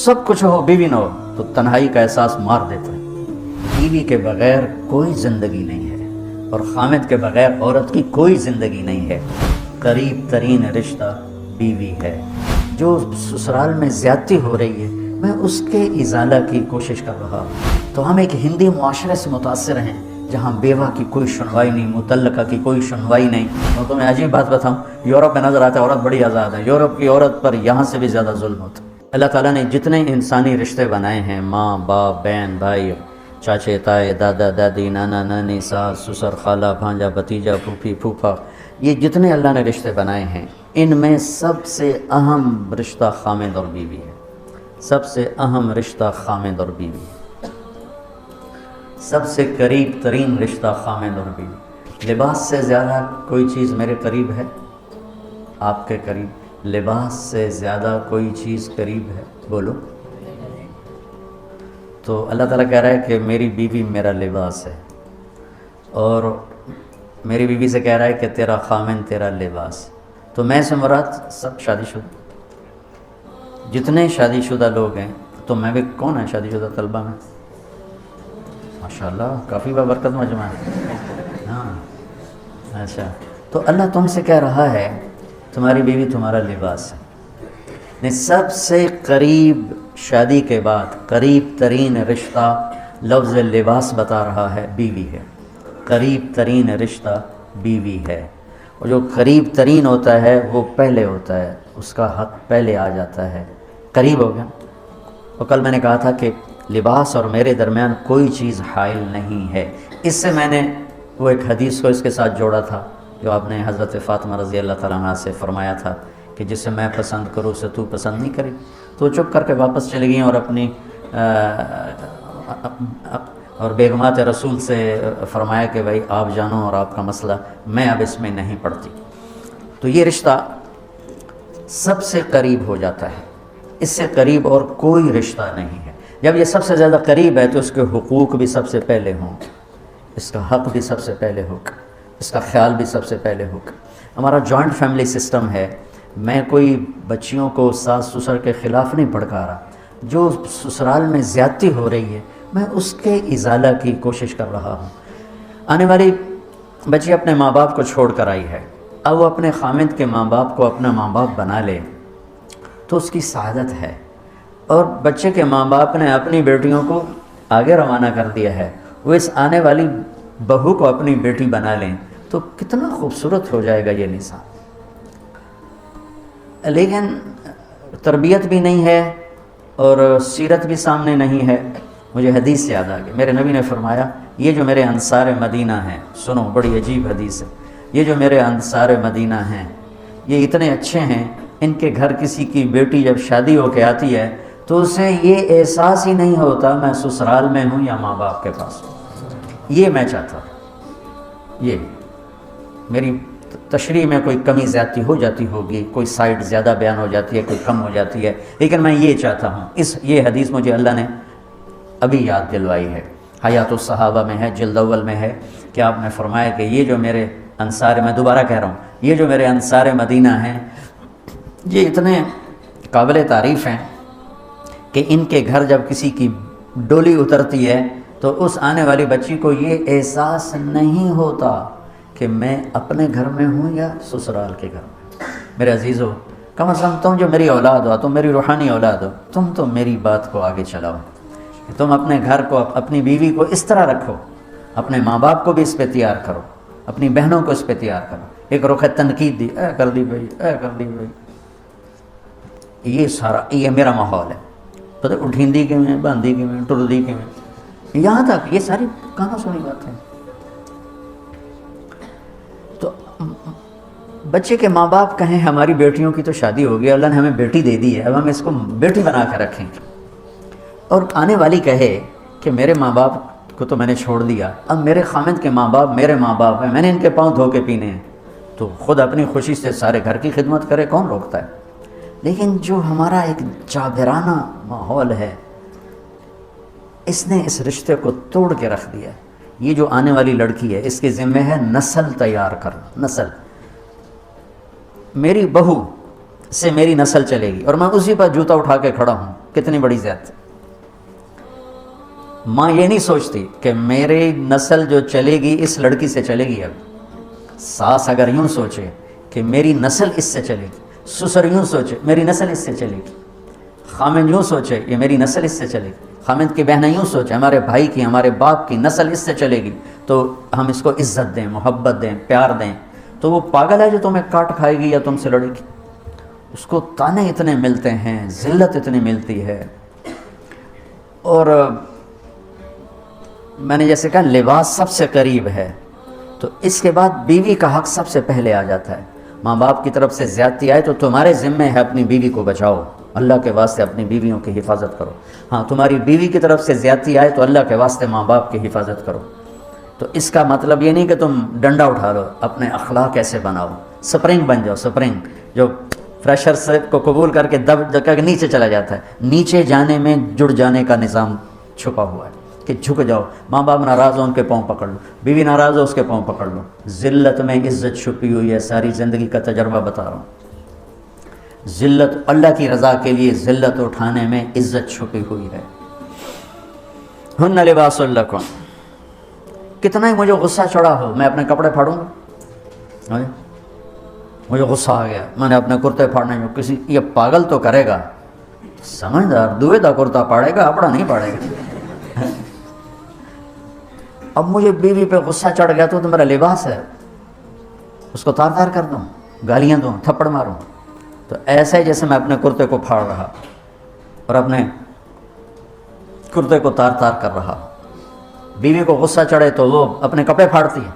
سب کچھ ہو بیوی نہ ہو تو تنہائی کا احساس مار دیتا ہے۔ بیوی کے بغیر کوئی زندگی نہیں ہے اور خامد کے بغیر عورت کی کوئی زندگی نہیں ہے۔ قریب ترین رشتہ بیوی ہے۔ جو سسرال میں زیادتی ہو رہی ہے میں اس کے ازالہ کی کوشش کر رہا ہوں۔ تو ہم ایک ہندی معاشرے سے متاثر ہیں جہاں بیوہ کی کوئی سنوائی نہیں، مطلقہ کی کوئی سنوائی نہیں۔ میں تمہیں عجیب بات بتاؤں، یورپ میں نظر آتا ہے عورت بڑی آزاد ہے، یورپ کی عورت پر یہاں سے بھی زیادہ ظلم ہوتا ہے۔ اللہ تعالیٰ نے جتنے انسانی رشتے بنائے ہیں، ماں باپ، بہن بھائی، چاچے تائے، دادا دادی، نانا نانی، ساس سسر، خالہ بھانجا، بھتیجا، پھوپھی پھوپھا، یہ جتنے اللہ نے رشتے بنائے ہیں ان میں سب سے اہم رشتہ خامد اور بیوی ہے۔ سب سے اہم رشتہ خامد اور بیوی، سب سے قریب ترین رشتہ خامد اور بیوی۔ لباس سے زیادہ کوئی چیز میرے قریب ہے؟ آپ کے قریب لباس سے زیادہ کوئی چیز قریب ہے؟ بولو۔ تو اللہ تعالیٰ کہہ رہا ہے کہ میری بیوی میرا لباس ہے، اور میری بیوی سے کہہ رہا ہے کہ تیرا خامن تیرا لباس۔ تو میں سے مراد سب شادی شدہ، جتنے شادی شدہ لوگ ہیں۔ تو میں بھی کون ہے شادی شدہ طلبہ میں؟ ماشاءاللہ کافی بابرکت مجمع ہے۔ ہاں اچھا، تو اللہ تم سے کہہ رہا ہے تمہاری بیوی تمہارا لباس ہے۔ سب سے قریب شادی کے بعد قریب ترین رشتہ لفظ لباس بتا رہا ہے بیوی ہے۔ قریب ترین رشتہ بیوی ہے، اور جو قریب ترین ہوتا ہے وہ پہلے ہوتا ہے، اس کا حق پہلے آ جاتا ہے، قریب ہو گیا۔ اور کل میں نے کہا تھا کہ لباس اور میرے درمیان کوئی چیز حائل نہیں ہے۔ اس سے میں نے وہ ایک حدیث کو اس کے ساتھ جوڑا تھا جو آپ نے حضرت فاطمہ رضی اللہ تعالیٰ عنہ سے فرمایا تھا کہ جسے میں پسند کروں اسے تو پسند نہیں کری۔ تو چپ کر کے واپس چلی گئیں اور اپنی اور بیگمات رسول سے فرمایا کہ بھائی آپ جانو اور آپ کا مسئلہ، میں اب اس میں نہیں پڑتی۔ تو یہ رشتہ سب سے قریب ہو جاتا ہے، اس سے قریب اور کوئی رشتہ نہیں ہے۔ جب یہ سب سے زیادہ قریب ہے تو اس کے حقوق بھی سب سے پہلے ہوں، اس کا حق بھی سب سے پہلے ہوگا، اس کا خیال بھی سب سے پہلے ہوگا۔ ہمارا جوائنٹ فیملی سسٹم ہے۔ میں کوئی بچیوں کو ساس سسر کے خلاف نہیں بھڑکا رہا، جو سسرال میں زیادتی ہو رہی ہے میں اس کے ازالہ کی کوشش کر رہا ہوں۔ آنے والی بچی اپنے ماں باپ کو چھوڑ کر آئی ہے، اب وہ اپنے خامد کے ماں باپ کو اپنا ماں باپ بنا لے تو اس کی سعادت ہے، اور بچے کے ماں باپ نے اپنی بیٹیوں کو آگے روانہ کر دیا ہے، وہ اس آنے والی بہو کو اپنی بیٹی بنا لیں تو کتنا خوبصورت ہو جائے گا یہ نظام۔ لیکن تربیت بھی نہیں ہے اور سیرت بھی سامنے نہیں ہے۔ مجھے حدیث یاد آ گئی، میرے نبی نے فرمایا یہ جو میرے انصار مدینہ ہیں، سنو بڑی عجیب حدیث ہے، یہ جو میرے انصار مدینہ ہیں یہ اتنے اچھے ہیں، ان کے گھر کسی کی بیٹی جب شادی ہو کے آتی ہے تو اسے یہ احساس ہی نہیں ہوتا میں سسرال میں ہوں یا ماں باپ کے پاس ہوں۔ یہ میں چاہتا ہوں، یہ میری تشریح میں کوئی کمی زیادتی ہو جاتی ہوگی، کوئی سائڈ زیادہ بیان ہو جاتی ہے، کوئی کم ہو جاتی ہے، لیکن میں یہ چاہتا ہوں۔ یہ حدیث مجھے اللہ نے ابھی یاد دلوائی ہے، حیات الصحابہ میں ہے، جلد اول میں ہے، کہ آپ نے فرمایا کہ یہ جو میرے انصار، میں دوبارہ کہہ رہا ہوں، یہ جو میرے انصار مدینہ ہیں یہ اتنے قابل تعریف ہیں کہ ان کے گھر جب کسی کی ڈولی اترتی ہے تو اس آنے والی بچی کو یہ احساس نہیں ہوتا کہ میں اپنے گھر میں ہوں یا سسرال کے گھر میں۔ میرے عزیزو، کم از کم تم جو میری اولاد ہو، تم میری روحانی اولاد ہو، تم تو میری بات کو آگے چلاؤ کہ تم اپنے گھر کو، اپنی بیوی کو اس طرح رکھو، اپنے ماں باپ کو بھی اس پہ تیار کرو، اپنی بہنوں کو اس پہ تیار کرو۔ ایک رخ تنقید دی، اے کر دی بھائی، اے کر دی بھائی، یہ سارا یہ میرا ماحول ہے، پتہ اٹھیندی کے میں، باندھی کے میں، ٹردی کے میں، یہاں تک یہ ساری کہاں سنی باتیں۔ تو بچے کے ماں باپ کہیں ہماری بیٹیوں کی تو شادی ہو گئی، اللہ نے ہمیں بیٹی دے دی ہے، اب ہم اس کو بیٹی بنا کے رکھیں، اور آنے والی کہے کہ میرے ماں باپ کو تو میں نے چھوڑ دیا، اب میرے خامد کے ماں باپ میرے ماں باپ ہیں، میں نے ان کے پاؤں دھو کے پینے ہیں، تو خود اپنی خوشی سے سارے گھر کی خدمت کرے، کون روکتا ہے؟ لیکن جو ہمارا ایک جابرانہ ماحول ہے اس نے اس رشتے کو توڑ کے رکھ دیا۔ یہ جو آنے والی لڑکی ہے اس کے ذمہ ہے نسل تیار کرنا، نسل، میری بہو سے میری نسل چلے گی، اور میں اسی پر جوتا اٹھا کے کھڑا ہوں کتنی بڑی زیادتی. ماں یہ نہیں سوچتی کہ میری نسل جو چلے گی اس لڑکی سے چلے گی. اب ساس اگر یوں سوچے کہ میری نسل اس سے چلے گی، سسر یوں سوچے میری نسل اس سے چلے گی، خامد یوں سوچے یہ میری نسل اس سے چلے گی، خامد کی بہنیں یوں سوچے ہمارے بھائی کی، ہمارے باپ کی نسل اس سے چلے گی، تو ہم اس کو عزت دیں، محبت دیں، پیار دیں. تو وہ پاگل ہے جو تمہیں کاٹ کھائے گی یا تم سے لڑے گی. اس کو تانے اتنے ملتے ہیں، ذلت اتنی ملتی ہے. اور میں نے جیسے کہا لباس سب سے قریب ہے، تو اس کے بعد بیوی کا حق سب سے پہلے آ جاتا ہے. ماں باپ کی طرف سے زیادتی آئے تو تمہارے ذمے ہے اپنی بیوی کو بچاؤ، اللہ کے واسطے اپنی بیویوں کی حفاظت کرو. ہاں تمہاری بیوی کی طرف سے زیادتی آئے تو اللہ کے واسطے ماں باپ کی حفاظت کرو. تو اس کا مطلب یہ نہیں کہ تم ڈنڈا اٹھا لو، اپنے اخلاق ایسے بناؤ، سپرنگ بن جاؤ. سپرنگ جو فریشر سے کو قبول کر کے دب کر کے نیچے چلا جاتا ہے، نیچے جانے میں جڑ جانے کا نظام چھپا ہوا ہے کہ جھک جاؤ. ماں باپ ناراض ہو ان کے پاؤں پکڑ لو، بیوی ناراض ہو اس کے پاؤں پکڑ لو. ذلت میں عزت چھپی ہوئی ہے، ساری زندگی کا تجربہ بتا رہا ہوں. ذلت اللہ کی رضا کے لیے ذلت اٹھانے میں عزت چھپی ہوئی ہے. ہن لباس لکم. کتنا ہی مجھے غصہ چڑھا ہو میں اپنے کپڑے پھاڑوں گا. مجھے غصہ آ گیا میں نے اپنے کرتے پھاڑنے میں، کسی یہ پاگل تو کرے گا، سمجھدار دوے دا کرتا پاڑے گا، اپنا نہیں پاڑے گا. اب مجھے بیوی پہ غصہ چڑھ گیا تو میرا لباس ہے، اس کو تار تار کر دوں، گالیاں دوں، تھپڑ ماروں. تو ایسا ہی جیسے میں اپنے کرتے کو پھاڑ رہا اور اپنے کرتے کو تار تار کر رہا. بیوی کو غصہ چڑھے تو وہ اپنے کپڑے پھاڑتی ہے.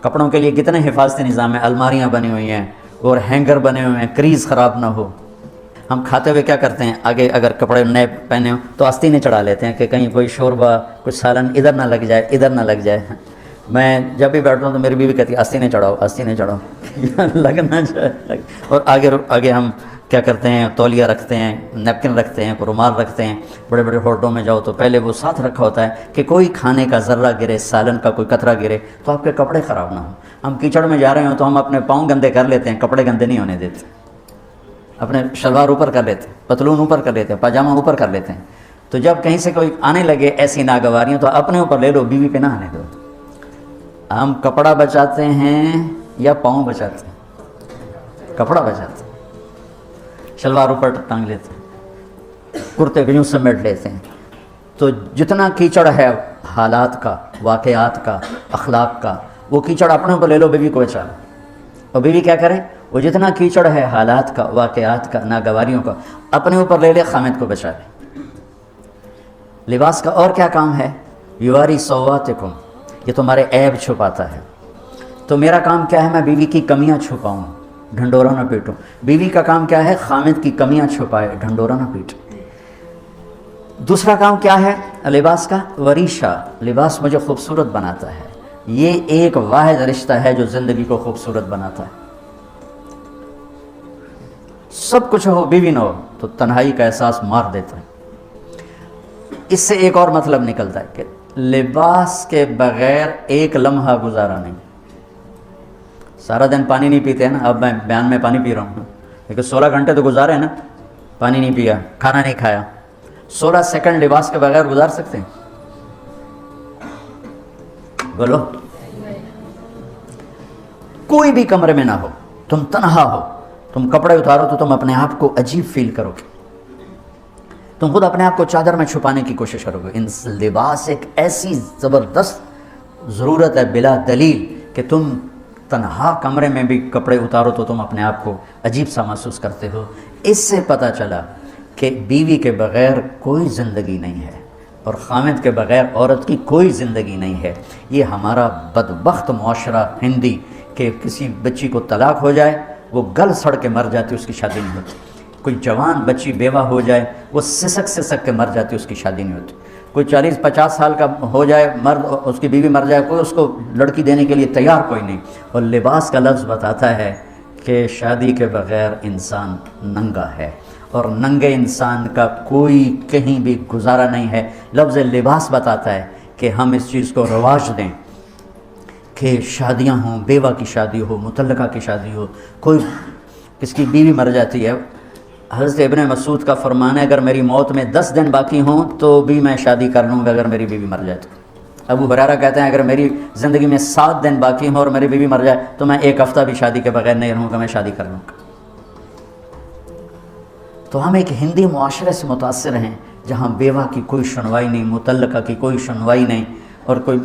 کپڑوں کے لیے کتنے حفاظتی نظام ہیں، الماریاں بنی ہوئی ہیں اور ہینگر بنے ہوئے ہیں، کریز خراب نہ ہو. ہم کھاتے ہوئے کیا کرتے ہیں، آگے اگر کپڑے نئے پہنے ہوں تو آستینیں چڑھا لیتے ہیں کہ کہیں کوئی شوربہ کچھ سالن ادھر نہ لگ جائے، ادھر نہ لگ جائے. میں جب بھی بیٹھتا ہوں تو میری بیوی کہتی ہے آستینیں چڑھاؤ، آستینیں چڑھاؤ لگ نہ جائے. اور آگے ہم کیا کرتے ہیں، تولیہ رکھتے ہیں، نیپکن رکھتے ہیں، رومال رکھتے ہیں. بڑے بڑے ہوٹلوں میں جاؤ تو پہلے وہ ساتھ رکھا ہوتا ہے کہ کوئی کھانے کا ذرہ گرے، سالن کا کوئی قطرہ گرے تو آپ کے کپڑے خراب نہ ہوں. ہم کیچڑ میں جا رہے ہوں تو ہم اپنے پاؤں گندے کر لیتے ہیں، کپڑے گندے نہیں ہونے دیتے. اپنے شلوار اوپر کر لیتے ہیں، پتلون اوپر کر لیتے ہیں، پاجامہ اوپر کر لیتے ہیں. تو جب کہیں سے کوئی آنے لگے ایسی ناگواریاں تو اپنے اوپر لے لو، بیوی پہ نہ آنے دو. ہم کپڑا بچاتے ہیں یا پاؤں بچاتے ہیں؟ کپڑا بچاتے ہیں. شلوار اوپر ٹانگ لیتے ہیں، کرتے کو یوں سمیٹ لیتے ہیں. تو جتنا کیچڑ ہے حالات کا، واقعات کا، اخلاق کا، وہ کیچڑ اپنے اوپر لے لو، بیوی کو بچا لو. اور بیوی کیا کرے، وہ جتنا کیچڑ ہے حالات کا، واقعات کا، ناگواریوں کا، اپنے اوپر لے لے، خامد کو بچا لے. لباس کا اور کیا کام ہے، یواری سواتکم، یہ تمہارے عیب چھپاتا ہے. تو میرا کام کیا ہے، میں بیوی کی کمیاں چھپاؤں، ڈھنڈورا نہ پیٹوں. بیوی کا کام کیا ہے، خامد کی کمیاں چھپائے، ڈھنڈورا نہ پیٹے. دوسرا کام کیا ہے لباس کا، وریشہ، لباس مجھے خوبصورت بناتا ہے. یہ ایک واحد رشتہ ہے جو زندگی کو خوبصورت بناتا ہے. سب کچھ ہو بیوی نہ ہو تو تنہائی کا احساس مار دیتا ہے. اس سے ایک اور مطلب نکلتا ہے کہ لباس کے بغیر ایک لمحہ گزارا نہیں. سارا دن پانی نہیں پیتے ہیں نا، اب میں بیان میں پانی پی رہا ہوں، لیکن 16 گھنٹے تو گزارے نا، پانی نہیں پیا، کھانا نہیں کھایا. 16 سیکنڈ لباس کے بغیر گزار سکتے ہیں؟ بولو. کوئی بھی کمرے میں نہ ہو، تم تنہا ہو، تم کپڑے اتارو تو تم اپنے آپ کو عجیب فیل کرو گے. تم خود اپنے آپ کو چادر میں چھپانے کی کوشش کرو گے. لباس ایک ایسی زبردست ضرورت ہے بلا دلیل کہ تم تنہا کمرے میں بھی کپڑے اتارو تو تم اپنے آپ کو عجیب سا محسوس کرتے ہو. اس سے پتہ چلا کہ بیوی کے بغیر کوئی زندگی نہیں ہے اور خامد کے بغیر عورت کی کوئی زندگی نہیں ہے. یہ ہمارا بدبخت معاشرہ ہندی کہ کسی بچی کو طلاق ہو جائے وہ گل سڑ کے مر جاتی، اس کی شادی نہیں ہوتی. کوئی جوان بچی بیوہ ہو جائے وہ سسک کے مر جاتی، اس کی شادی نہیں ہوتی. کوئی 40-50 سال کا ہو جائے مرد، اس کی بیوی مر جائے، کوئی اس کو لڑکی دینے کے لیے تیار کوئی نہیں. اور لباس کا لفظ بتاتا ہے کہ شادی کے بغیر انسان ننگا ہے اور ننگے انسان کا کوئی کہیں بھی گزارا نہیں ہے. لفظ لباس بتاتا ہے کہ ہم اس چیز کو رواج دیں کہ شادیاں ہوں، بیوہ کی شادی ہو، مطلقہ کی شادی ہو، کوئی کس کی بیوی مر جاتی ہے حضرت ابن مسعود کا فرمان ہے اگر میری موت میں 10 دن باقی ہوں تو بھی میں شادی کر لوں گا اگر میری بیوی مر جائے تو۔ ابو ہریرہ کہتے ہیں اگر میری زندگی میں 7 دن باقی ہوں اور میری بیوی مر جائے تو میں 1 ہفتہ بھی شادی کے بغیر نہیں رہوں گا، میں شادی کر لوں گا۔ تو ہم ایک ہندی معاشرے سے متاثر ہیں جہاں بیوہ کی کوئی سنوائی نہیں، مطلقہ کی کوئی سنوائی نہیں، اور کوئی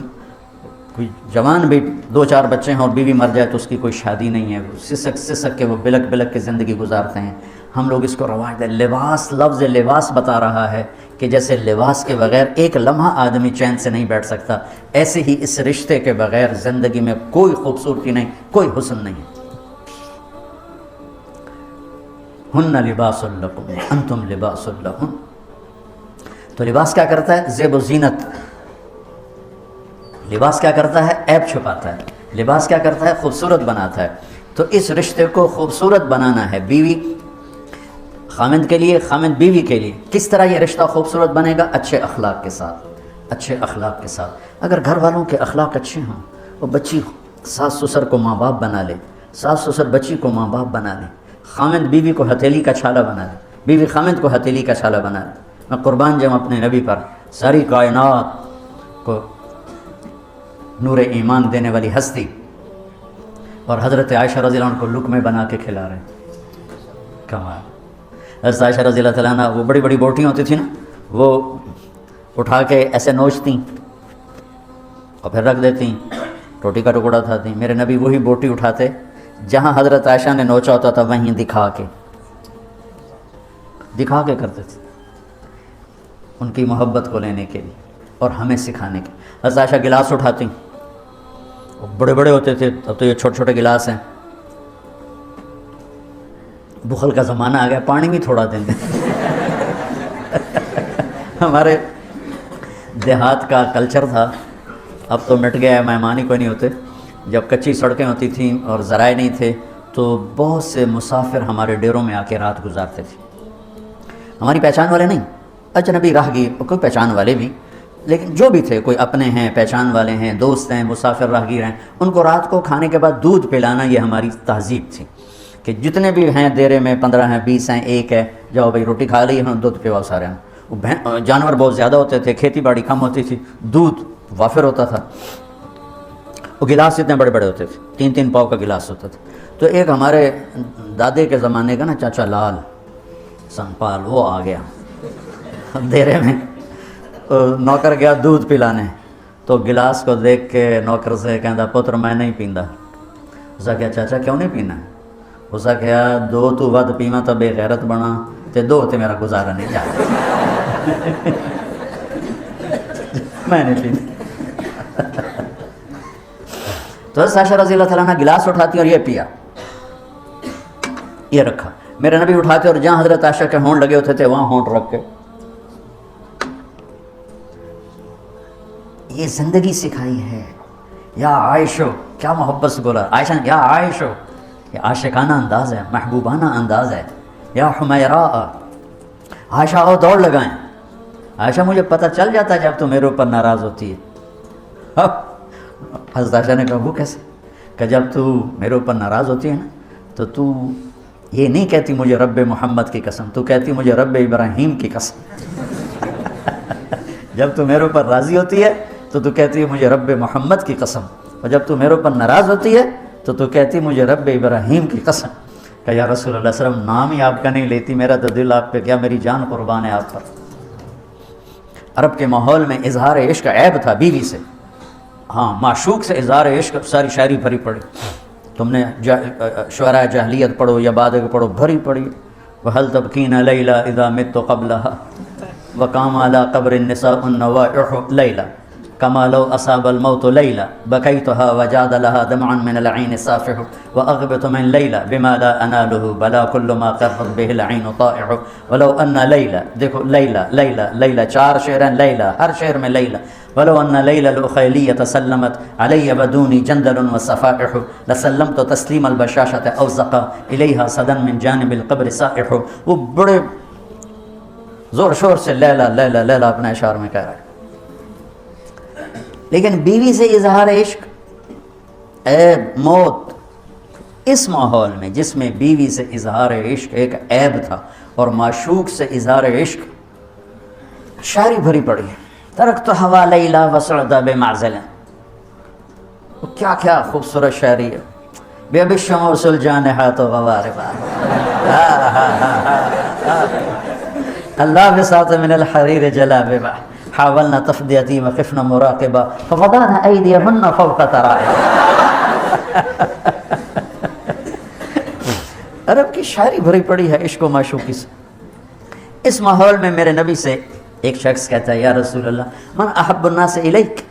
جوان بھی 2-4 بچے ہیں اور بیوی مر جائے تو اس کی کوئی شادی نہیں ہے، سسک سسک کے وہ بلک بلک کے زندگی گزارتے ہیں۔ ہم لوگ اس کو رواج دیں۔ لباس، لفظ لباس بتا رہا ہے کہ جیسے لباس کے بغیر ایک لمحہ آدمی چین سے نہیں بیٹھ سکتا، ایسے ہی اس رشتے کے بغیر زندگی میں کوئی خوبصورتی نہیں، کوئی حسن نہیں۔ ہن لباس لکم انتم لباس لہن۔ تو لباس کیا کرتا ہے؟ زیب و زینت۔ لباس کیا کرتا ہے؟ عیب چھپاتا ہے۔ لباس کیا کرتا ہے؟ خوبصورت بناتا ہے۔ تو اس رشتے کو خوبصورت بنانا ہے، بیوی خامند کے لیے، خامند بیوی کے لیے۔ کس طرح یہ رشتہ خوبصورت بنے گا؟ اچھے اخلاق کے ساتھ، اچھے اخلاق کے ساتھ۔ اگر گھر والوں کے اخلاق اچھے ہوں، وہ بچی ساس سسر کو ماں باپ بنا لے، ساس سسر بچی کو ماں باپ بنا لے، خامند بیوی کو ہتھیلی کا چھالا بنا لے، بیوی خامند کو ہتھیلی کا چھالا بنا لے۔ میں قربان جاؤں اپنے نبی پر، ساری کائنات کو نور ایمان دینے والی ہستی، اور حضرت عائشہ رضی اللہ عنہ کو لقمے بنا کے کھلا رہے ہیں۔ کمال۔ حضرت عائشہ رضی اللہ تعالیٰ عنہ وہ بڑی بڑی بوٹیاں ہوتی تھیں نا، وہ اٹھا کے ایسے نوچتیں اور پھر رکھ دیتیں، روٹی کا ٹکڑا اٹھاتی۔ میرے نبی وہی بوٹی اٹھاتے جہاں حضرت عائشہ نے نوچا ہوتا تھا، وہیں دکھا کے کرتے تھے، ان کی محبت کو لینے کے لیے اور ہمیں سکھانے کے۔ حضرت عائشہ گلاس اٹھاتی، وہ بڑے بڑے ہوتے تھے، اب تو یہ چھوٹے چھوٹے گلاس ہیں، بخل کا زمانہ آ گیا، پانی بھی تھوڑا دیں گے۔ ہمارے دیہات کا کلچر تھا، اب تو مٹ گیا ہے، مہمان ہی کوئی نہیں ہوتے۔ جب کچی سڑکیں ہوتی تھیں اور ذرائع نہیں تھے تو بہت سے مسافر ہمارے ڈیروں میں آ کے رات گزارتے تھے۔ ہماری پہچان والے نہیں، اجنبی راہگیر، کوئی پہچان والے بھی، لیکن جو بھی تھے، کوئی اپنے ہیں، پہچان والے ہیں، دوست ہیں، مسافر راہگیر ہیں، ان کو رات کو کھانے کے بعد دودھ پلانا یہ ہماری تہذیب تھی کہ جتنے بھی ہیں دیرے میں 15 ہیں، 20 ہیں، 1 ہے، جاؤ بھائی روٹی کھا لی، ہاں دودھ پلاؤ سارے ہیں۔ جانور بہت زیادہ ہوتے تھے، کھیتی باڑی کم ہوتی تھی، دودھ وافر ہوتا تھا۔ وہ گلاس اتنے بڑے بڑے ہوتے تھے، 3-3 پاؤ کا گلاس ہوتا تھا۔ تو ایک ہمارے دادے کے زمانے کا نا چاچا لال سنپال، وہ آ گیا دیرے میں، نوکر گیا دودھ پلانے، تو گلاس کو دیکھ کے نوکر سے کہندا پتر میں نہیں پیندا۔ اسا کہا چاچا کیوں نہیں پینا؟ اسا کہا 2 تو ود پیواں تو بے غیرت بنا، تے 2 تے میرا گزارا نہیں جاتا۔ میں نہیں پیندا۔ تو حضرت عائشہ رضی اللہ تعالیٰ عنہ گلاس اٹھاتی اور یہ پیا، یہ رکھا۔ میرے نبی اٹھاتے اور جہاں حضرت عائشہ کے ہونٹ لگے ہوتے تھے وہاں ہونٹ رکھ کے یہ زندگی سکھائی ہے۔ یا عائشو، کیا محبت سے بولا عائشہ نے، یا عائشو، یہ عاشقانہ انداز ہے، محبوبانہ انداز ہے۔ یا حمیراء، عائشہ آؤ دوڑ لگائیں۔ عائشہ مجھے پتہ چل جاتا ہے جب تو میرے اوپر ناراض ہوتی ہے۔ حضرت عائشہ نے کہا وہ کیسے؟ کہ جب تو میرے اوپر ناراض ہوتی ہے نا تو یہ نہیں کہتی مجھے رب محمد کی قسم، تو کہتی مجھے رب ابراہیم کی قسم۔ جب تو میرے اوپر راضی ہوتی ہے تو کہتی ہے مجھے رب محمد کی قسم، اور جب تو میرے اوپر ناراض ہوتی ہے تو کہتی مجھے رب ابراہیم کی قسم۔ کہ یا رسول اللہ صلی اللہ علیہ وسلم نام ہی آپ کا نہیں لیتی، میرا تو دل آپ پہ، کیا میری جان قربان ہے آپ پر۔ عرب کے ماحول میں اظہار عشق عیب تھا بیوی سے، ہاں معشوق سے اظہار عشق، ساری شاعری بھری پڑی، تم نے شعراء جاہلیت پڑھو یا بعد کے پڑھو، بھری پڑی۔ وَهَلْ تَبْكِينَ لَيْلَا إِذَا مِتُّ قَبْلَهَا وَقَامَ عَلَىٰ قَبْرِ النِّسَاءُ النَّوَائِحُ لَيْلًا كَمَا لَوْ أَصَابَ الْمَوْتُ لَيْلًا بَكَيْتُهَا وَجَادَ لَهَا دَمْعًا مِنَ الْعَيْنِ صَافِحُ وَأَغْبِطُ مِنْ لَيْلًا بِمَا لَا أَنَالُهُ بَلَا كُلُّ مَا قَرَّتْ بِهِ الْعَيْنُ طَائِعُ وَلَوْ أَنَّ لَيْلًا، دیکھو لیلہ لیلہ لیلہ، 4 شعر ہیں لیلہ، ہر شعر میں لیلہ۔ وَلَوْ أَنَّ لَيْلَ الْأُخَيْلِيَّةَ سَلَّمَتْ عَلَيَّ بَدُونِي جَنْدَلٌ وَصَفَائِحُ لَسَلَّمْتُ تَسْلِيمَ الْبَشَاشَةِ أَوْ زَقَا إِلَيْهَا صَدًا مِنْ جَانِبِ الْقَبْرِ صَائِحُ۔ وہ بڑے زور شور سے لیلہ لیلہ لیلہ اپنے اشعار میں کہہ رہا ہے۔ لیکن بیوی سے اظہار عشق عیب، موت، اس ماحول میں جس میں بیوی سے اظہار عشق ایک عیب تھا، اور معشوق سے اظہار عشق شاعری بھری پڑی ہے. ترکت ہوا لیلا وسعد بمعزل، کیا کیا خوبصورت شاعری ہے. بے بالشموس الجانحات غواربا، اللہ بساط من الحریر جلاببا، حاولنا تفدیتی وخفنا مراقبا فوضعنا ایدیہن فوق ترائب. عرب کی شاعری بھری پڑی ہے عشق و معشوقی سے. اس ماحول میں میرے نبی سے ایک شخص کہتا ہے یا رسول اللہ من احب الناس الیک،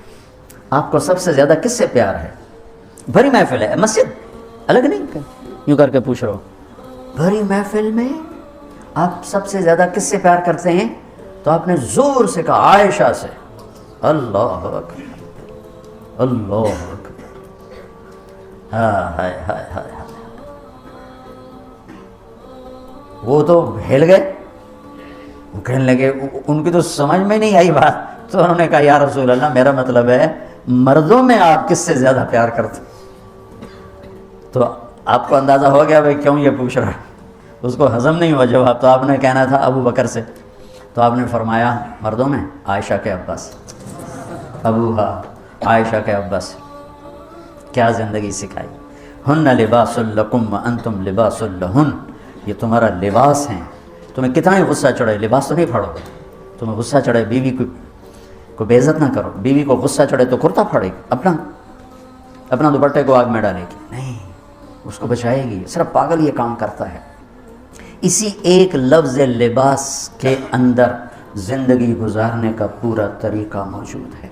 آپ کو سب سے زیادہ کس سے پیار ہے؟ بھری محفل ہے، مسجد الگ نہیں یوں کر کے پوچھ رہا ہوں، بھری محفل میں آپ سب سے زیادہ کس سے پیار کرتے ہیں؟ تو آپ نے زور سے کہا عائشہ سے. اللہ اکبر اللہ اکبر، ہائے ہائے ہائے ہائے. وہ تو ہل گئے، وہ کہنے لگے، ان کی تو سمجھ میں نہیں آئی بات، تو انہوں نے کہا یا رسول اللہ میرا مطلب ہے مردوں میں آپ کس سے زیادہ پیار کرتے؟ تو آپ کو اندازہ ہو گیا بھائی کیوں یہ پوچھ رہا ہے، اس کو ہضم نہیں ہوا جواب. تو آپ نے کہنا تھا ابو بکر سے، تو آپ نے فرمایا مردوں میں عائشہ کے ابا سے، ابوہا عائشہ کے ابا سے. کیا زندگی سکھائی. ہن لباس لکم وانتم لباس لہن، یہ تمہارا لباس ہیں. تمہیں کتنا ہی غصہ چڑھے لباس تو نہیں پھاڑو گے. تمہیں غصہ چڑھے بیوی کو بے عزت نہ کرو. بیوی کو غصہ چڑھے تو کرتا پھاڑے گی، اپنا دوپٹے کو آگ میں ڈالے گی نہیں، اس کو بچائے گی. صرف پاگل یہ کام کرتا ہے. اسی ایک لفظ لباس کے اندر زندگی گزارنے کا پورا طریقہ موجود ہے.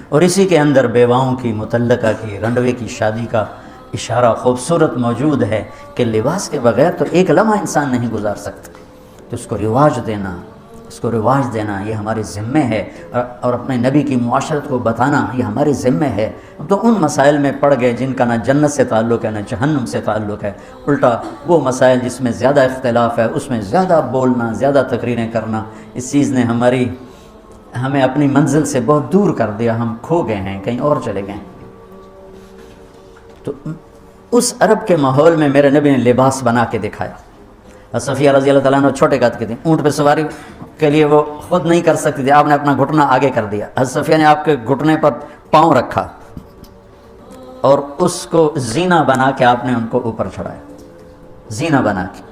اور اسی کے اندر بیواؤں کی، مطلقہ کی، رنڈوے کی شادی کا اشارہ خوبصورت موجود ہے کہ لباس کے بغیر تو ایک لمحہ انسان نہیں گزار سکتا. تو اس کو رواج دینا یہ ہمارے ذمے ہے، اور اپنے نبی کی معاشرت کو بتانا یہ ہمارے ذمے ہے. ہم تو ان مسائل میں پڑ گئے جن کا نہ جنت سے تعلق ہے نہ جہنم سے تعلق ہے. الٹا وہ مسائل جس میں زیادہ اختلاف ہے اس میں زیادہ بولنا، زیادہ تقریریں کرنا، اس چیز نے ہمیں اپنی منزل سے بہت دور کر دیا. ہم کھو گئے ہیں، کہیں اور چلے گئے ہیں. تو اس عرب کے ماحول میں میرے نبی نے لباس بنا کے دکھایا. صفیہ رضی اللہ تعالیٰ عنہ چھوٹے قد کی تھیں، اونٹ پہ سواری کے لیے وہ خود نہیں کر سکتی تھی، آپ نے اپنا گھٹنا آگے کر دیا. حضرت صفیہ نے آپ کے گھٹنے پر پاؤں رکھا اور اس کو زینہ بنا کے آپ نے ان کو اوپر چڑھایا، زینہ بنا کے.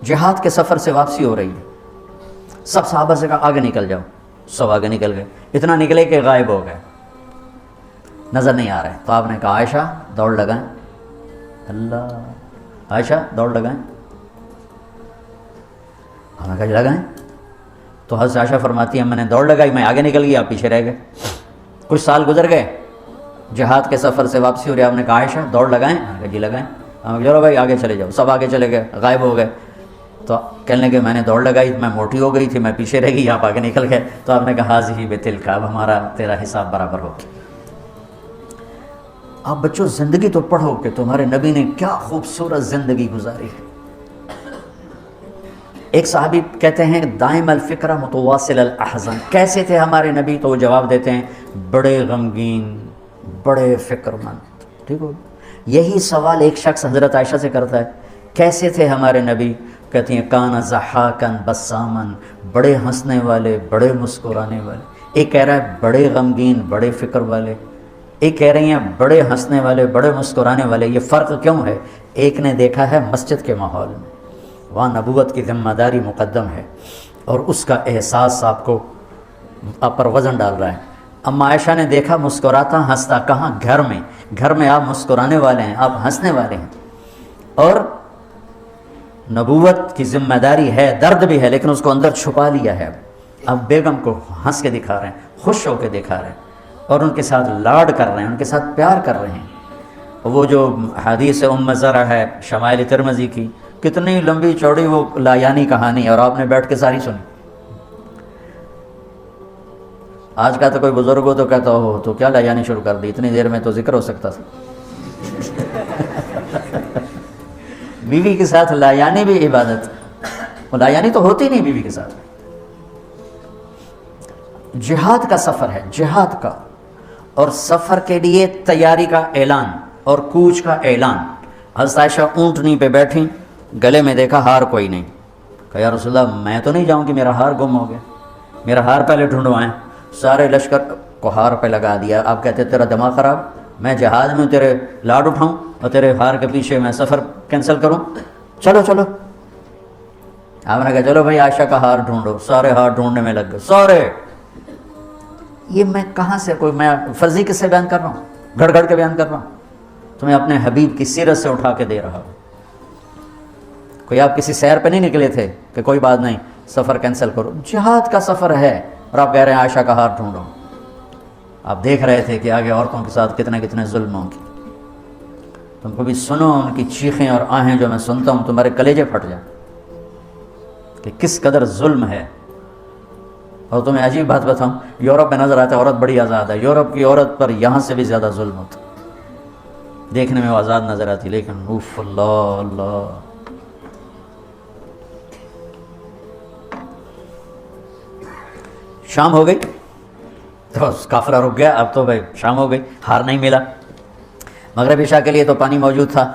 جہاد کے سفر سے واپسی ہو رہی ہے. سب صحابہ سے کہا آگے نکل جاؤ. سب آگے نکل گئے، اتنا نکلے کہ غائب ہو گئے، نظر نہیں آ رہے. تو آپ نے کہا عائشہ دوڑ لگائیں. اللہ، عائشہ دوڑ لگائیں. ہم نے کہا لگائیں. تو حضرت عائشہ فرماتی ہیں میں نے دوڑ لگائی، میں آگے نکل گئی، آپ پیچھے رہ گئے. کچھ سال گزر گئے، جہاد کے سفر سے واپسی ہو رہی. آپ نے کہا عائشہ دوڑ لگائیں. ہم نے کہا جی لگائیں. ہم نے کہا چلو بھائی آگے چلے جاؤ. سب آگے چلے گئے، غائب ہو گئے. تو کہنے لگے میں نے دوڑ لگائی، میں موٹی ہو گئی تھی، میں پیچھے رہ گئی، آپ آگے نکل گئے. تو آپ نے کہا حاضی بتلک، اب ہمارا تیرا حساب برابر ہو گیا. آپ بچوں زندگی تو پڑھو کہ تمہارے نبی نے کیا خوبصورت زندگی گزاری ہے. ایک صحابی کہتے ہیں دائم الفکرہ متواصل الاحزان، کیسے تھے ہمارے نبی؟ تو وہ جواب دیتے ہیں بڑے غمگین، بڑے فکر مند. ٹھیک ہو، یہی سوال ایک شخص حضرت عائشہ سے کرتا ہے کیسے تھے ہمارے نبی؟ کہتی ہیں کان ضحاکن بسامن، بڑے ہنسنے والے، بڑے مسکرانے والے. ایک کہہ رہا ہے بڑے غمگین، بڑے فکر والے، ایک کہہ رہی ہیں بڑے ہنسنے والے، بڑے مسکرانے والے. یہ فرق کیوں ہے؟ ایک نے دیکھا ہے مسجد کے ماحول میں، وہاں نبوت کی ذمہ داری مقدم ہے اور اس کا احساس آپ پر وزن ڈال رہا ہے. اما عائشہ نے دیکھا مسکراتا ہنستا کہاں؟ گھر میں آپ مسکرانے والے ہیں، آپ ہنسنے والے ہیں. اور نبوت کی ذمہ داری ہے، درد بھی ہے، لیکن اس کو اندر چھپا لیا ہے. اب بیگم کو ہنس کے دکھا رہے ہیں، خوش ہو کے دکھا رہے ہیں، اور ان کے ساتھ لاڈ کر رہے ہیں، ان کے ساتھ پیار کر رہے ہیں. وہ جو حدیث زرع ہے شمائل ترمذی کی، کتنی لمبی چوڑی وہ لایانی کہانی، اور آپ نے بیٹھ کے ساری سنی. آج کا تو کوئی بزرگ ہو تو کہتا ہو تو کیا لایانی شروع کر دی، اتنی دیر میں تو ذکر ہو سکتا تھا. بیوی کے ساتھ لایانی بھی عبادت، وہ لایانی تو ہوتی نہیں بیوی کے ساتھ. جہاد کا سفر ہے، جہاد کا، اور سفر کے لیے تیاری کا اعلان اور کوچ کا اعلان. حضرت عائشہ اونٹنی پہ بیٹھیں، گلے میں دیکھا ہار کوئی نہیں، کہا یا رسول اللہ میں تو نہیں جاؤں کہ میرا ہار گم ہو گیا، میرا ہار پہلے ڈھونڈوائیں۔ سارے لشکر کو ہار پہ لگا دیا۔ آپ کہتے تیرا دماغ خراب، میں جہاز میں تیرے لاڈ اٹھاؤں اور تیرے ہار کے پیچھے میں سفر کینسل کروں؟ چلو چلو۔ آپ نے کہا چلو بھائی عائشہ کا ہار ڈھونڈو۔ سارے ہار ڈھونڈنے میں لگ گئے سارے۔ یہ میں کہاں سے کوئی میں فرضی کس سے بیان کر رہا ہوں، گھڑ گھڑ کے بیان کر رہا ہوں، تمہیں اپنے حبیب کی سیرت سے اٹھا کے دے رہا ہوں۔ کوئی آپ کسی سیر پہ نہیں نکلے تھے کہ کوئی بات نہیں سفر کینسل کرو، جہاد کا سفر ہے اور آپ کہہ رہے ہیں عائشہ کا ہار ڈھونڈو۔ آپ دیکھ رہے تھے کہ آگے عورتوں کے ساتھ کتنے کتنے ظلم ہوں گے۔ تم کو بھی سنو ان کی چیخیں اور آہیں جو میں سنتا ہوں تمہارے کلیجے پھٹ جائیں کہ کس قدر ظلم ہے۔ اور تمہیں عجیب بات بتاؤں، یورپ میں نظر آتا ہے عورت بڑی آزاد ہے، یورپ کی عورت پر یہاں سے بھی زیادہ ظلم ہوتا، دیکھنے میں وہ آزاد نظر آتی لیکن اوف اللہ اللہ۔ شام ہو گئی تو کافرہ رک گیا، اب تو بھائی شام ہو گئی، ہار نہیں ملا۔ مغرب عشاء کے لیے تو پانی موجود تھا،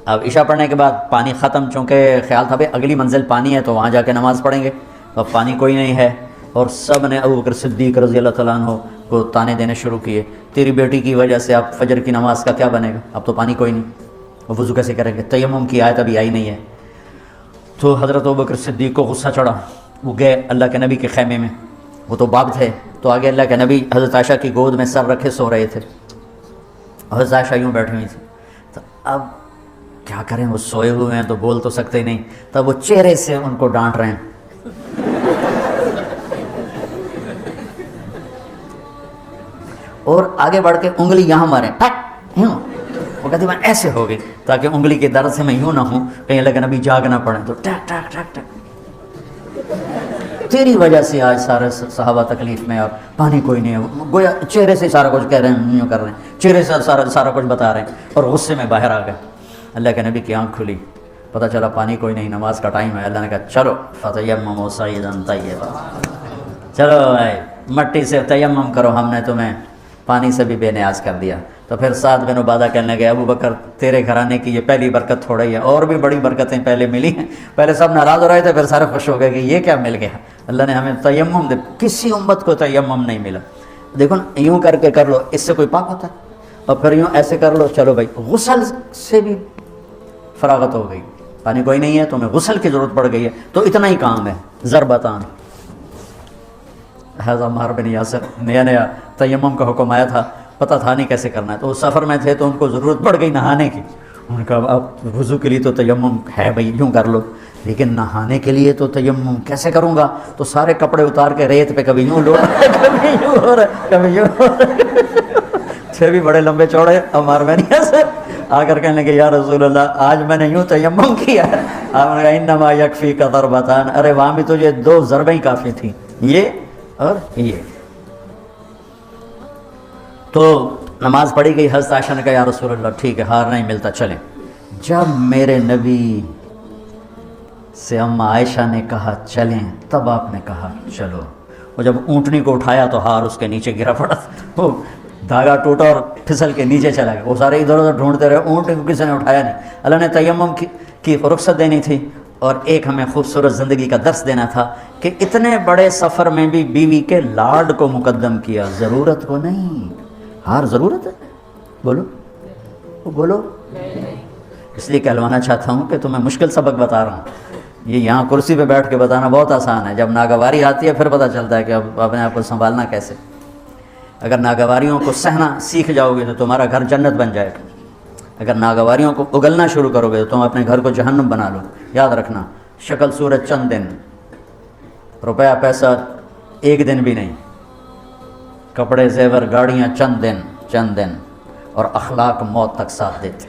اب عشاء پڑھنے کے بعد پانی ختم، چونکہ خیال تھا بھائی اگلی منزل پانی ہے تو وہاں جا کے نماز پڑھیں گے، اب پانی کوئی نہیں ہے، اور سب نے ابو بکر صدیق رضی اللہ تعالیٰ عنہ کو تانے دینے شروع کیے، تیری بیٹی کی وجہ سے اب فجر کی نماز کا کیا بنے گا، اب تو پانی کوئی نہیں، وہ وضو کیسے کریں گے، تیمم کی آیت ابھی آئی نہیں ہے۔ تو حضرت ابو بکر صدیق کو غصہ چڑھا، وہ گئے اللہ کے نبی کے خیمے میں، وہ تو باب تھے، تو آگے اللہ کے نبی حضرت عائشہ کی گود میں سر رکھے سو رہے تھے، حضرت عائشہ یوں بیٹھی ہوئی تھی، تو اب کیا کریں، وہ سوئے ہوئے ہیں تو بول تو سکتے نہیں، تب وہ چہرے سے ان کو ڈانٹ رہے ہیں، اور آگے بڑھ کے انگلی یہاں ماریں ٹک یوں، وہ کہتی میں ایسے ہو گئی تاکہ انگلی کے درد سے میں یوں نہ ہوں کہیں اللہ کے نبی جاگ نہ پڑیں، تو ٹک ٹک ٹک ٹک تیری وجہ سے آج سارے صحابہ تکلیف میں اور پانی کوئی نہیں ہے، گویا چہرے سے سارا کچھ کہہ رہے ہیں، یوں کر رہے ہیں، چہرے سے سارا کچھ بتا رہے ہیں، اور غصے میں باہر آ گئے۔ اللہ کے نبی کی آنکھ کھلی، پتہ چلا پانی کوئی نہیں، نماز کا ٹائم ہے۔ اللہ نے کہا چلو فتیمموا صعیدا طیبا، چلو بھائی مٹی سے تیمم کرو، ہم نے تمہیں پانی سے بھی بے نیاز کر دیا۔ تو پھر سعد بن عبادہ کہنے لگے ابو بکر تیرے گھرانے کی یہ پہلی برکت تھوڑا ہی ہے، اور بھی بڑی برکتیں پہلے ملی ہیں، پہلے سب ناراض ہو رہے تھے، پھر سارے خوش ہو گئے کہ یہ کیا مل گیا، اللہ نے ہمیں تیمم دے، کسی امت کو تیمم نہیں ملا۔ دیکھو نا یوں کر کے کر لو، اس سے کوئی پاک ہوتا ہے، اور پھر یوں ایسے کر لو، چلو بھائی غسل سے بھی فراغت ہو گئی، پانی کوئی نہیں ہے تو ہمیں غسل کی ضرورت پڑ گئی ہے، تو اتنا ہی کام ہے ضربتان۔ حضرت عمار بن یاسر نیا نیا تیمم کا حکم آیا تھا، پتہ تھا نہیں کیسے کرنا ہے، تو وہ سفر میں تھے تو ان کو ضرورت پڑ گئی نہانے کی، ان کا اب وضو کے لیے تو تیمم ہے بھائی یوں کر لو، لیکن نہانے کے لیے تو تیمم کیسے کروں گا، تو سارے کپڑے اتار کے ریت پہ کبھی یوں لوٹ کبھی یوں ہو رہا ہے کبھی یوں ہو رہا ہے، تھے بھی بڑے لمبے چوڑے عمار بن یاسر، آ کر کہنے لگے یا رسول اللہ آج میں نے یوں تیمم کیا ہے، آپ نے کہا انما یکفیک ضربتان، ارے وہاں بھی تجھے 2 ضربیں ہی کافی تھیں، یہ اور یہ۔ تو نماز پڑھی گئی، حضرت عائشہ نے کہا یا رسول اللہ ٹھیک ہے ہار نہیں ملتا چلیں۔ جب میرے نبی سے اماں عائشہ نے کہا چلیں، تب آپ نے کہا چلو، اور جب اونٹنی کو اٹھایا تو ہار اس کے نیچے گرا پڑا، وہ دھاگا ٹوٹا اور پھسل کے نیچے چلا گیا، وہ سارے ادھر ادھر ڈھونڈتے رہے، اونٹنی کو کسی نے اٹھایا نہیں۔ اللہ نے تیمم کی رخصت دینی تھی، اور ایک ہمیں خوبصورت زندگی کا درس دینا تھا کہ اتنے بڑے سفر میں بھی بیوی کے لاڈ کو مقدم کیا، ضرورت کو نہیں۔ ہار ضرورت ہے، بولو بولو، اس لیے کہلوانا چاہتا ہوں کہ تمہیں مشکل سبق بتا رہا ہوں، یہ یہاں کرسی پہ بیٹھ کے بتانا بہت آسان ہے، جب ناگواری آتی ہے پھر پتہ چلتا ہے کہ اب اپنے آپ کو سنبھالنا کیسے۔ اگر ناگواریوں کو سہنا سیکھ جاؤ گے تو تمہارا گھر جنت بن جائے گا، اگر ناگواریوں کو اگلنا شروع کرو گے تو تم اپنے گھر کو جہنم بنا لو۔ یاد رکھنا، شکل صورت چند دن، روپیہ پیسہ ایک دن بھی نہیں، کپڑے زیور گاڑیاں چند دن، اور اخلاق موت تک ساتھ دیتے۔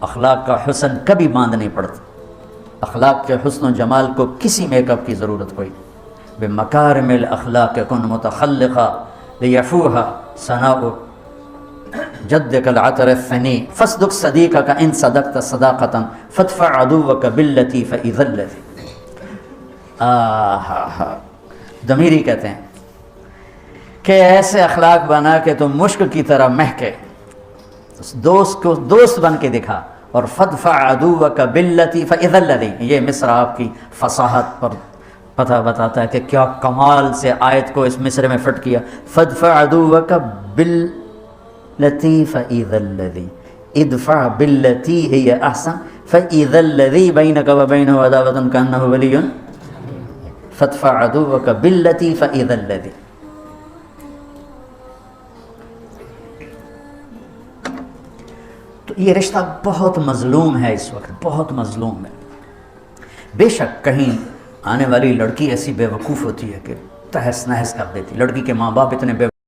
اخلاق کا حسن کبھی باندھ نہیں پڑتا، اخلاق کے حسن و جمال کو کسی میک اپ کی ضرورت کوئی۔ بمکارم الاخلاق کن متخلقا لیفوہا ثناء جدک العطر الثنی فاصدق صدیقک ان صدقت صداقتا فادفع عدوک باللتی فاذا الذی۔ ضمیری کہتے ہیں کہ ایسے اخلاق بنا کہ تم مشک کی طرح مہکے، دوست کو دوست بن کے دکھا. اور فدفع عدوک باللتی فاذا الذی، یہ مصر آپ کی فصاحت پر پتہ بتاتا ہے کہ کیا کمال سے آیت کو اس مصر میں فٹ کیا. فدفع عدوک باللتی فاذا الذی، ادفع باللتی ہی احسن فاذا الذی بینک وبینہ عداوۃ کانہ ولی. فدفع عدوک باللتی فاذا الذی. تو یہ رشتہ بہت مظلوم ہے اس وقت، بہت مظلوم ہے. بے شک کہیں آنے والی لڑکی ایسی بے وقوف ہوتی ہے کہ تہس نہس کر دیتی. لڑکی کے ماں باپ اتنے بے